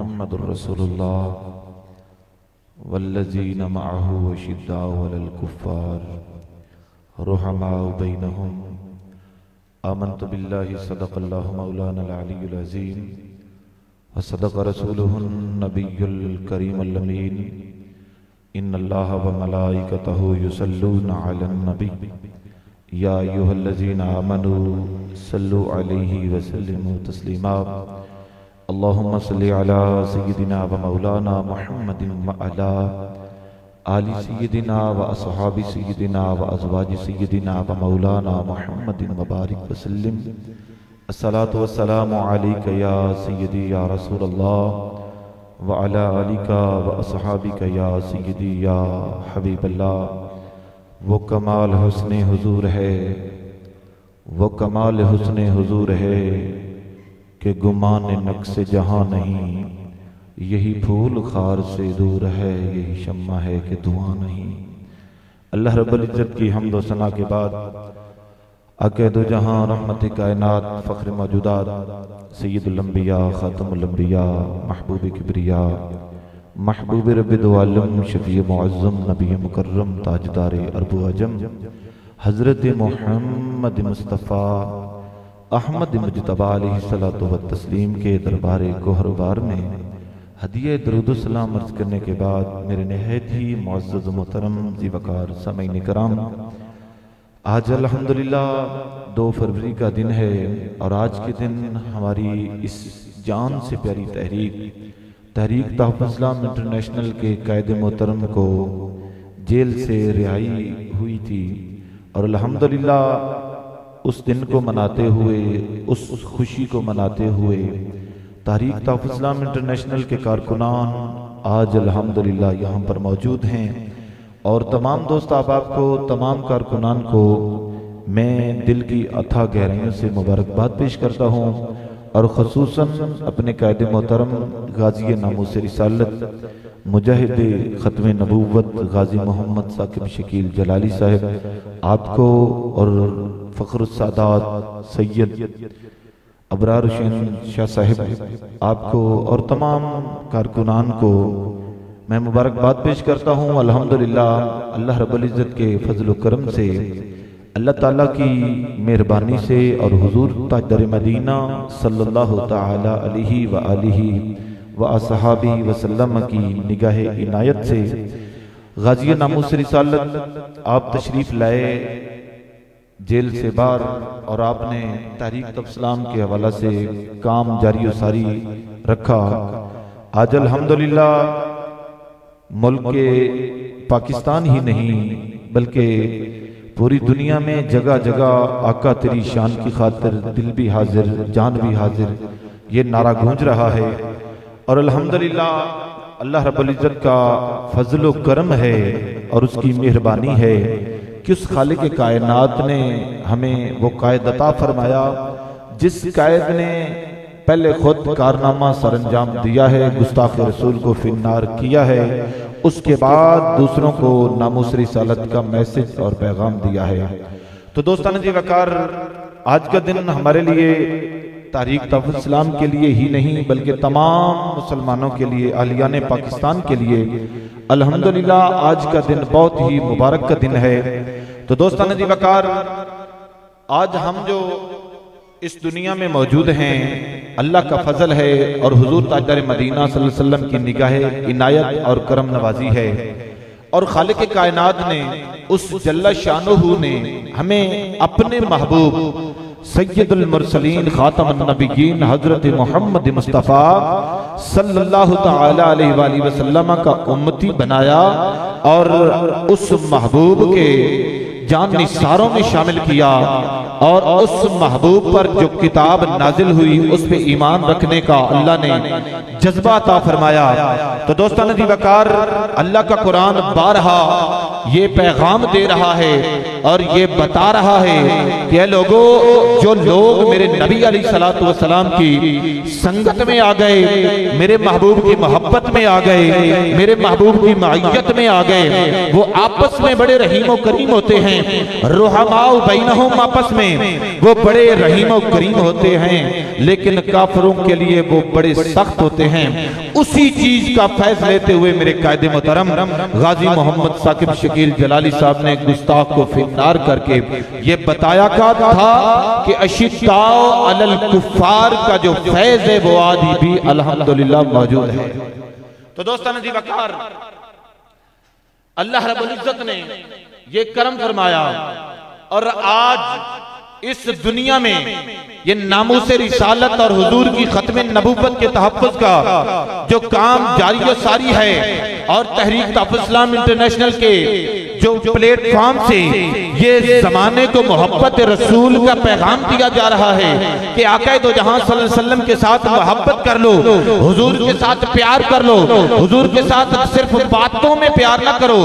मुहम्मदुर रसूलुल्लाह वल्लज़ीना मअहु अशिद्दाउ अलल कुफ़्फ़ार रुहमाउ बैनहुम आमन्तु बिल्लाहि सदक़ल्लाहु मौलानल अलियुल अज़ीम व सदक़ रसूलुहुन नबियुल करीमुल अमीन इन्नल्लाहा व मलाइकतहु युसल्लूना अलन नबी या अय्युहल्लज़ीना आमनू सल्लु अलैहि व सल्लिमू तस्लीमा अल्लाहुम्मा सल्लि अला सय्यिदिना व मौलाना मुहम्मदिन व अला आलि सय्यिदिना व अस्हाबि सय्यिदिना व अज़वाजि सय्यिदिना व मौलाना मुहम्मदिन व बारिक व सल्लिम। अस्सलातु वस्सलामु अलैका या सय्यदी या रसूलल्लाह व अला आलिका व अस्हाबिका या सय्यदी या हबीबल्लाह। वो कमाल हुस्ने हुजूर है, वो कमाल हुस्ने हुजूर है कि गुमान नक्श जहाँ नहीं, यही फूल खार से दूर है, यही शम्मा है कि धुआं नहीं। अल्लाह रब्बुल इज्जत की हम्द व सना के बाद अक़ीदो जहाँ रहमत कायनात फ़ख्र मौजूदात सय्यदुल अंबिया ख़ातमुल अंबिया महबूब किबरिया महबूब रब्बि दो आलम शफ़ी मुअज़्ज़म नबी मुकर्रम ताजदार अरब व अजम हज़रत मुहम्मद मुस्तफ़ा अहमद मुज्तबा अलैहिस्सलातु व तस्लीम के दरबार कोहरबार में हदिये दरूद व सलाम अर्ज़ करने के बाद मेरे नहायत ही मुअज़्ज़ज़ मोहतरम ज़ीवकार सामीन किराम, आज अल्हम्दुलिल्लाह 2 फरवरी का दिन है और आज के दिन हमारी इस जान से प्यारी तहरीक तहफ़्फ़ुज़ इस्लाम इंटरनेशनल के कायद मोहतरम को जेल से रिहाई हुई थी और अल्हम्दुलिल्लाह उस दिन को मनाते हुए, उस खुशी को मनाते हुए तहरीक तहफ़्फ़ुज़ इस्लाम इंटरनेशनल के कारकुनान आज अल्हम्दुलिल्लाह यहाँ पर मौजूद हैं और तमाम दोस्त अहबाब को, तमाम कारकुनान को मैं दिल की अथाह गहराइयों से मुबारकबाद पेश करता हूँ और ख़ुसूसन अपने कायदे मोहतरम गाज़ी नामूस रिसालत मुजाहिद ख़त्म नबूवत गाज़ी मोहम्मद साकिब शकील जलाली साहब आपको और फ़ख्रुस्सादात सैयद अबरार हुसैन शाह साहब आपको और तमाम कारकुनान को मैं मुबारकबाद पेश करता हूँ। अल्हम्दुलिल्लाह अल्लाह रब्बुल इज़्ज़त के फज़ल व करम से, अल्लाह ताला की मेहरबानी से और हुजूर ताजदार मदीना सल्लल्लाहु ताला अलैहि व आलिहि व अस्हाबी वसल्लम की निगाह इनायत से गाज़ी नामूस रिसालत आप तशरीफ़ लाए जेल से बाहर और आपने तहरीक तहफ़्फ़ुज़ इस्लाम के हवाला से काम जारी व सारी रखा। आज अल्हम्दुलिल्लाह मुल्क के पाकिस्तान ही नहीं बल्कि पूरी दुनिया में जगह जगह आका तेरी शान की खातिर दिल भी हाजिर जान भी हाजिर ये नारा गूंज रहा है और अल्हम्दुलिल्लाह अल्लाह रब्बुल इज़्ज़त का फजल व करम है और उसकी मेहरबानी है कि उस खालिक कायनात ने हमें वो कायद अता फरमाया जिस कायद ने पहले खुद कारनामा सरंजाम दिया है, गुस्ताख रसूल को फिन्नार किया है, उसके बाद दूसरों को नामूस रिसालत का मैसेज और पैगाम दिया है। तो दोस्तान जी वकार, आज का दिन हमारे लिए तहरीक तहफ़्फ़ुज़ इस्लाम के लिए ही नहीं बल्कि तमाम मुसलमानों के लिए, अहलियान पाकिस्तान के लिए अल्हम्दुलिल्लाह आज का दिन बहुत ही मुबारक का दिन है। तो दोस्तान जी वकार, आज हम जो इस दुनिया में मौजूद हैं अल्लाह का फजल है और हुजूर ताजदार मदीना सल्लल्लाहु अलैहि वसल्लम की निगाह इनायत और करम नवाजी है और खालिक कायनात ने उस जल्ला शानुहु ने हमें अपने महबूब सय्यदुल मुरसलीन खातमुन नबिय्यीन हजरत मुहम्मद मुस्तफ़ा सल्लल्लाहु तआला अलैहि वसल्लम का उम्मती बनाया और उस महबूब के जान निसारों में शामिल किया और उस महबूब पर जो किताब नाजिल हुई उस पे ईमान रखने का अल्लाह ने जज्बा अता फरमाया। तो दोस्तों जी वकार, अल्लाह का कुरान बारहा ये पैगाम दे रहा है और ये बता रहा है कि लोगों, जो लोग मेरे नबी अलैहिस्सलातु वस्सलाम की संगत में आ गए, मेरे महबूब की मोहब्बत में आ गए, मेरे महबूब की मईयत में आ गए, वो आपस में बड़े रहीम और करीम होते हैं। रुहमाउ बैनहुम, आपस में वो बड़े रहीम और करीम होते हैं, लेकिन काफिरों के लिए वो बड़े सख्त होते हैं। उसी चीज का फैसला लेते हुए मेरे कायदे मोहतरम गाजी मोहम्मद साकिब शकील जलाली साहब ने गुस्ताख को फिन्नार करके ये बताया था कि अशिद्दाउ अलल कुफ्फार का जो फैज है वो आज भी अल्हम्दुलिल्लाह मौजूद है। तो दोस्तों जी वकार, अल्लाह रब्बुल इज्जत ने ये करम फरमाया और आज इस दुनिया में ये नामूसे रिसालत और हुजूर की खत्मे नबूवत के तहफ़्फ़ुज़ का जो काम जारी और सारी है, और तहरीक तहफ़्फ़ुज़ इस्लाम इंटरनेशनल के जो प्लेटफॉर्म से ये जमाने को मोहब्बत रसूल का पैगाम दिया जा रहा है कि आका दो जहां सल्लल्लाहु अलैहि वसल्लम के साथ मोहब्बत कर लो, हुजूर के साथ प्यार कर लो, हुजूर के साथ सिर्फ बातों में प्यार ना करो,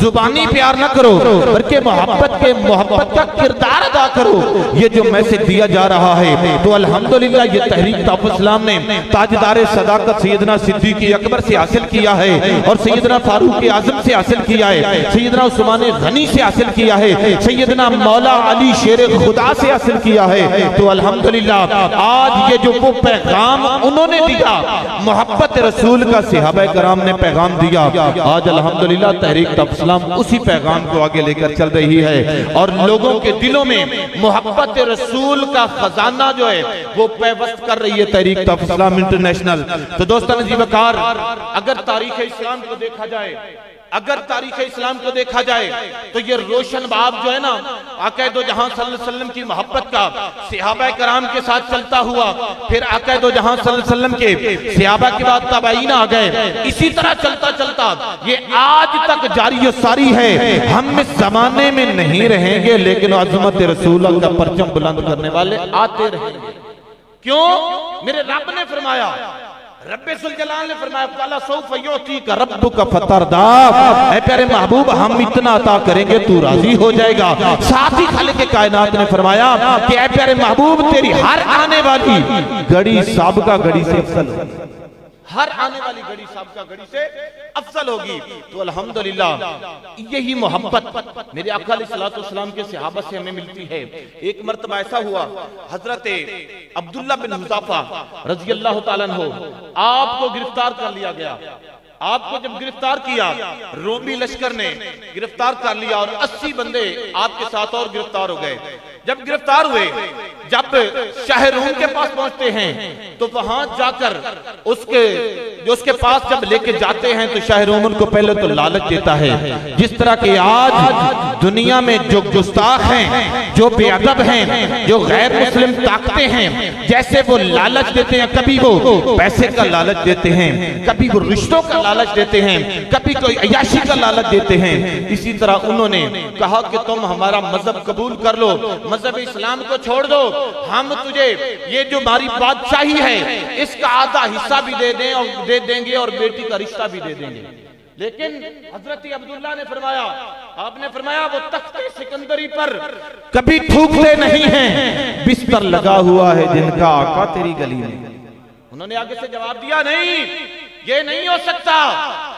जुबानी प्यार ना करो, बल्कि मोहब्बत का किरदार अदा करो। ये जो मैसेज दिया जा रहा है, तो अल्हम्दुलिल्लाह ये तहरीक तहफ़्फ़ुज़ इस्लाम ने ताजदार सदाकत सैयदना सिद्दीक़ अकबर से हासिल किया है, और सैयदना फारूक आज़म से हासिल किया है, सैयदना उस्मान गनी से हासिल किया है, सैयदना मौला अली शेर खुदा से हासिल किया है। तो अल्हम्दुलिल्लाह आज ये जो वो पैगाम उन्होंने दिया, मोहब्बत रसूल का सहाबा कराम ने पैगाम दिया, आज अल्हम्दुलिल्लाह तहरीक तहफ़्फ़ुज़ इस्लाम उसी पैगाम को आगे लेकर चल रही है, और लोगों के दिलों में मोहब्बत रसूल का खजाना जो है वो पैवस्त कर रही है तहरीक तहफ़्फ़ुज़ इस्लाम इंटरनेशनल। तो दोस्तों जी वकार, अगर तारीख इस्लाम को देखा जाए, अगर तारीख इस्लाम को देखा जाए, तो ये रोशन बाब जो है ना, आका दो जहां सल्लल्लाहु अलैहि वसल्लम की मोहब्बत का सहाबा कराम के साथ चलता हुआ, फिर आका दो जहां सल्लल्लाहु अलैहि वसल्लम के सहाबा के बाद ताबईन आ गए, इसी तरह चलता चलता ये आज तक जारी और सारी है। हम इस जमाने में नहीं रहेंगे, लेकिन अज़मत रसूल का परचम बुलंद करने वाले आते रहेंगे। क्यों? मेरे रब ने फरमाया, रब्बे जुल जलाल ने फरमाया, काला सौफ युतीका रब्बुका फतरदा, ऐ प्यारे महबूब हम इतना अता करेंगे तू राजी हो जाएगा। साथ ही खालिक के कायनात ने फरमाया कि ऐ प्यारे महबूब तेरी हर आने वाली घड़ी साबिका घड़ी से अफसल होगी, हर आने वाली घड़ी साबिका घड़ी से अफसल होगी। तो अल्हम्दुलिल्लाह यही मोहब्बत मेरे आका अलैहिस्सलातु वस्सलाम के सहाबा से हमें मिलती है। एक मर्तबा ऐसा हुआ, हजरत अब्दुल्ला बिन हुज़ाफा रज़ियल्लाहु ताला अन्हु आपको गिरफ्तार कर लिया गया। आपको जब गिरफ्तार किया, रोमी लश्कर ने गिरफ्तार कर लिया, और 80 बंदे आपके साथ और गिरफ्तार हो गए। जब गिरफ्तार हुए, जब शाह रूम के पास पहुंचते हैं, तो वहां जाकर उसके पास जब लेके जाते हैं, तो शाह रूम उनको पहले तो लालच देता है, जिस तरह के आज दुनिया में जो गुस्ताख हैं, जो बेअदब हैं, जो गैर मुस्लिम ताकतें हैं, जैसे वो लालच देते हैं, कभी वो पैसे का लालच देते हैं, कभी वो रिश्तों का लालच देते हैं, कभी कोई अयाशी का लालच देते हैं, इसी तरह उन्होंने कहा कि तुम हमारा मजहब कबूल कर लो, मजहब इस्लाम को छोड़ दो, हम तुझे ये जो हमारी बादशाही है इसका आधा हिस्सा भी दे देंगे और बेटी का रिश्ता भी दे देंगे। लेकिन हजरत अब्दुल्ला ने फरमाया, आपने फरमाया वो तख्ते सिकंदरी पर कभी थूकते नहीं हैं, बिस्तर लगा हुआ है जिनका आका तेरी गली में। उन्होंने आगे से जवाब दिया, नहीं, ये नहीं हो सकता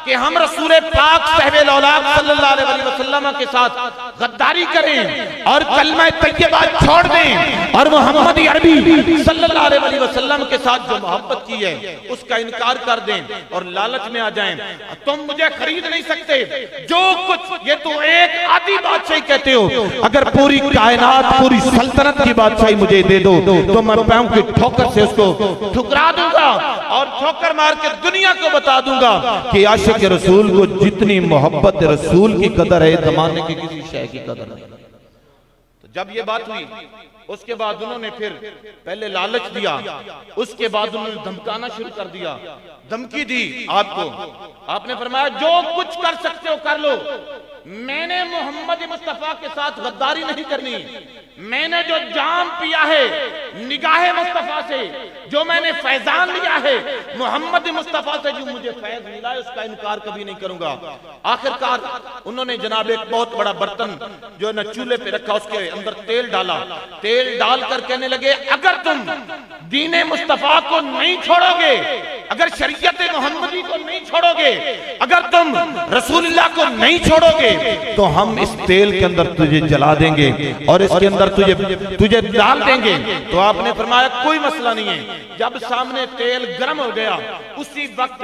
कि हम रसूल पाक सहबे औलाद सल्लल्लाहु अलैहि वसल्लम के साथ गद्दारी करें और कलमा तैयबा छोड़ दें, और मोहम्मद अरबी सल्लल्लाहु अलैहि वसल्लम के साथ जो मोहब्बत की है उसका इनकार कर दें और लालच में आ जाएं। तुम मुझे खरीद नहीं सकते, जो कुछ ये तो एक आधी बादशाही कहते हो, अगर पूरी कायनात पूरी सल्तनत की बादशाही मुझे दे दो तो मैं पैरों की ठोकर से उसको ठुकरा दूंगा और ठोकर मार के दुनिया को बता दूंगा कि आशिक रसूल को जितनी मोहब्बत रसूल की कदर है, जमाने की किसी शय की कदर नहीं। तो जब ये बात हुई, उसके बाद उन्होंने फिर पहले लालच दिया, उसके बाद उन्होंने धमकाना शुरू कर दिया, धमकी दी आपको। आपने फरमाया जो कुछ कर सकते हो कर लो, मैंने मोहम्मद मुस्तफा के साथ गद्दारी नहीं करनी, मैंने जो जाम पिया है निगाहे मुस्तफा से, जो मैंने फैजान लिया है मोहम्मद मुस्तफा से, जो मुझे फैज मिला है, उसका इनकार कभी नहीं करूंगा। आखिरकार उन्होंने जनाब एक बहुत बड़ा बर्तन जो है ना चूल्हे पे रखा, उसके अंदर तेल डाला, तेल डालकर कहने लगे अगर तुम दीने मुस्तफा को नहीं छोड़ोगे, अगर शरीयत मोहम्मदी को नहीं छोड़ोगे, अगर तुम रसूलुल्लाह को नहीं छोड़ोगे तो हम इस तेल के अंदर तुझे जला देंगे और इसके अंदर तुझे डाल देंगे। तो आपने फरमाया कोई मसला नहीं है। जब सामने तेल गर्म हो गया, उसी वक्त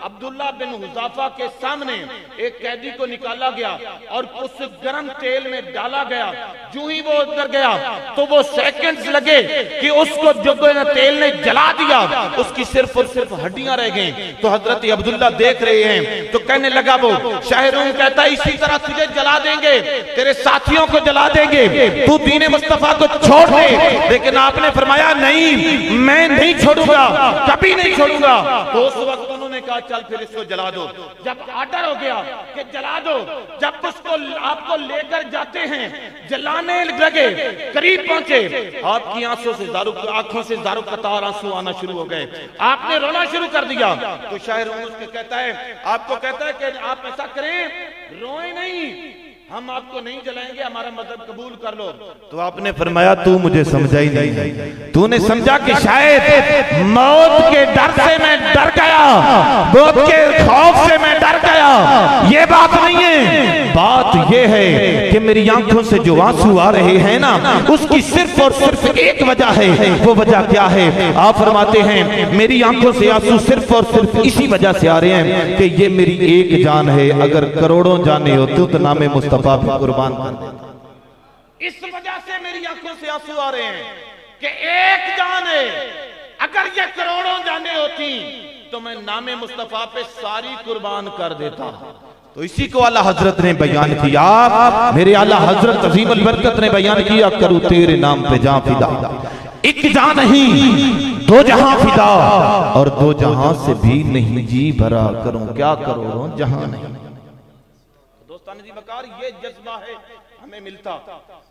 अब्दुल्ला बिन हुज़ाफा के सामने एक कैदी को निकाला गया और उस गर्म तेल में डाला गया। जो ही वो अंदर गया तो वो सेकंड्स लगे कि उसको जो तेल ने जला दिया, उसकी सिर्फ और सिर्फ हड्डियां रह गई। तो हजरत अब्दुल्ला देख रहे हैं, तो कहने लगा वो शाहरुम कहता है इसी तरह तुझे जला देंगे, तेरे साथियों को जला देंगे, तू दीने मुस्तफा को छोड़ दे। लेकिन आपने फरमाया नहीं, मैं नहीं छोड़ूंगा, कभी नहीं छोड़ूंगा। तो उस वक्त उन्होंने कहा चल फिर इसको जला दो। जब आर्डर हो गया कि जला दो, जब उसको आपको लेकर जाते हैं, जलाने लगे, करीब पहुंचे, आपकी आंखों से दारू कतार आंसू आना शुरू हो गए, आपने रोना शुरू कर दिया। तो शायर उसके कहता है, आपको कहता है कि आप ऐसा करें, रोए नहीं, हम आपको नहीं जलाएंगे, हमारा मजहब कबूल कर लो। तो आपने फरमाया तू मुझे समझा ही नहीं, तूने समझा कि शायद मौत के डर से मैं डर गया, मौत के खौफ से मैं डर गया। ये बात नहीं है, बात ये है कि मेरी आंखों से जो आंसू आ रहे हैं ना, उसकी सिर्फ और सिर्फ एक वजह है। वो वजह क्या है? आप फरमाते हैं मेरी आंखों से आंसू सिर्फ और सिर्फ इसी वजह से आ रहे हैं कि ये मेरी एक जान है, अगर करोड़ों जाने होती तो नामे मुस्तफा पे कुर्बान कर देता। इस वजह से मेरी आंखों से आंसू आ रहे हैं कि एक जान है, अगर ये करोड़ों जाने होती तो मैं नामे मुस्तफा पे सारी कुर्बान कर देता। तो इसी को आला हजरत ने बयान किया, मेरे आला हजरत अजीम अल बरकत ने बयान किया, करूं तेरे नाम पे जान फिदा, एक जान नहीं दो जहां फिदा, और दो जहां से भी नहीं जी भरा, करूं क्या करोड़ों जहां नहीं। दोस्तान जी बकार, ये जज्बा है हमें मिलता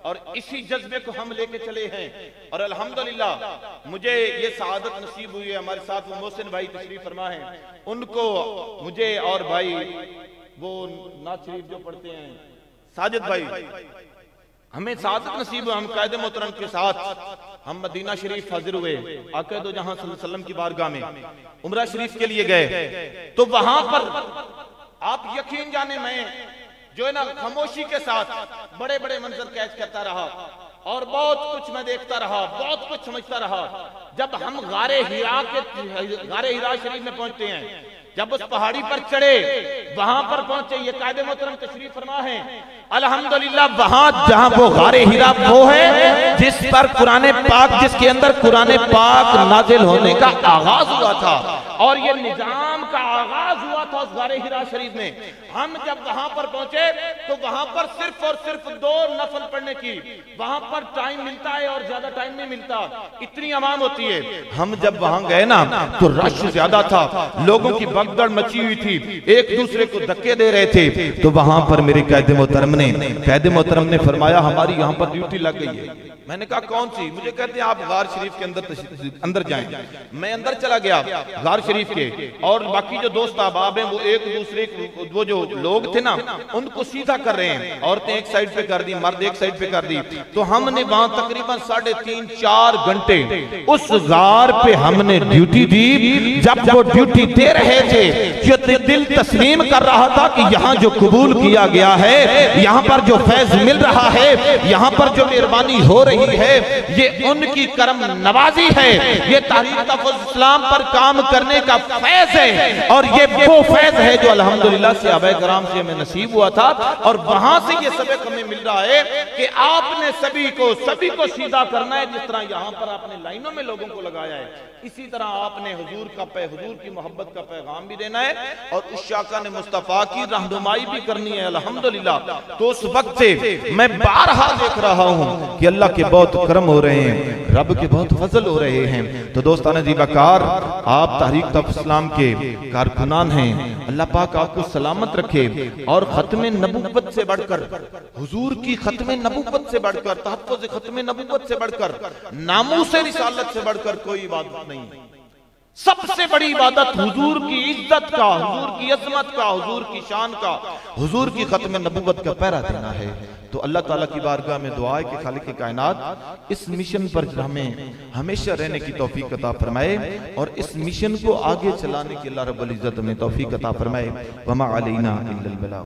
और इसी जज्बे को हम लेके चले हैं। और अल्हम्दुलिल्लाह मुझे ये सआदत नसीब हुई है, हमारे साथ वो मोहसिन भाई तशरीफ फरमा है, उनको मुझे और भाई वो नात शरीफ जो पढ़ते हैं साजिद भाई, हमें सआदत नसीब हुआ, हम कायदे मोहतरम के साथ हम मदीना शरीफ हाजिर हुए, आका दो जहां सल्लल्लाहु अलैहि वसल्लम की बारगाह में उम्रा शरीफ के लिए गए। तो वहां पर आप यकीन जाने, मैं जो है ना खामोशी के साथ बड़े बड़े मंजर कैच करता रहा और बहुत कुछ मैं देखता रहा, बहुत कुछ समझता रहा। जब हम गारे हिरा शरीफ में पहुंचते हैं, जब उस पहाड़ी पर चढ़े, वहां पर पहुंचे, ये कायदे मोहतरम तशरीफ फरमा है अल्हम्दुलिल्लाह, वहां जहां वो गारे हिरा वो है जिस पर कुरान पाक, जिसके अंदर कुरान पाक नाजिल होने का आगाज हुआ था और ये निजाम का आगाज हुआ था उस गारे हिरा शरीफ में। हम जब वहां पर पहुंचे तो वहां पर सिर्फ और सिर्फ 2 नफल पढ़ने की वहां पर टाइम मिलता है और ज्यादा टाइम नहीं मिलता, इतनी आवाम होती है। हम जब वहां गए ना तो रश ज्यादा था, लोगों की भगदड़ मची हुई थी, एक दूसरे को धक्के दे रहे थे। तो वहां पर मेरे कायदे मोहतरम ने फरमाया हमारी यहाँ पर ड्यूटी लग गई है। मैंने कहा कौन सी? मुझे कहते हैं आप गार शरीफ के अंदर जाएं। मैं अंदर चला गया गार शरीफ के, और बाकी जो दोस्त अहबाब हैं वो एक दूसरे वो जो लोग थे ना उनको सीधा कर रहे हैं, औरतें एक साइड पे कर दी, मर्द एक साइड पे कर दी। तो हमने वहां तकरीबन 3.5-4 घंटे उस गार पे हमने ड्यूटी दी। जब वो ड्यूटी दे रहे थे, जो दिल तस्लीम कर रहा था कि यहाँ जो कबूल किया गया है, यहाँ पर जो फैज मिल रहा है, यहाँ पर जो मेहरबानी हो रही है, ये उनकी करम नवाजी है, ये तहरीक तहफ़्फ़ुज़ इस्लाम पर काम करने का फैज है। और ये वो फैज है जो अल्हम्दुलिल्लाह सहाबा कराम से हमें नसीब हुआ था। और वहां से ये सबक हमें मिल रहा है कि आपने सभी को सीधा करना है। जिस तरह यहाँ पर आपने लाइनों में लोगों को लगाया है, इसी तरह आपने हुजूर की मोहब्बत का पैगाम भी देना है और उस शाका ने मुस्तफा की रहनुमाई भी करनी है अल्हम्दुलिल्लाह। तो उस वक्त से मैं बारहा देख रहा हूँ कि अल्लाह के बहुत करम हो रहे हैं, रब के बहुत फजल हो रहे हैं। तो दोस्तान जी बकार, आप तहरीक तहफ़्फ़ुज़ इस्लाम के कारकुनान हैं, अल्लाह पाक आपको सलामत रखे और खत्म नबूवत से बढ़कर, हुजूर की खत्म नबूवत से बढ़कर, तहफ़्फ़ुज़ खत्म नबूवत से बढ़कर, नामूस रिसालत से बढ़कर कोई इबादत नहीं। सबसे बड़ी इबादत हुजूर की इज्जत का, हुजूर की अज़मत का, हुजूर की शान का, हुजूर की खत्म नबूवत का पहरा देना है। तो अल्लाह ताला की बारगाह में दुआ है कि खालिक कायनात इस मिशन पर हमें हमेशा रहने की तौफीक अता फरमाए और इस मिशन को आगे चलाने की अल्लाह रब्बुल इज्जत में तौफीक अता फरमाए। वमा अलैना इल्लल बलाग।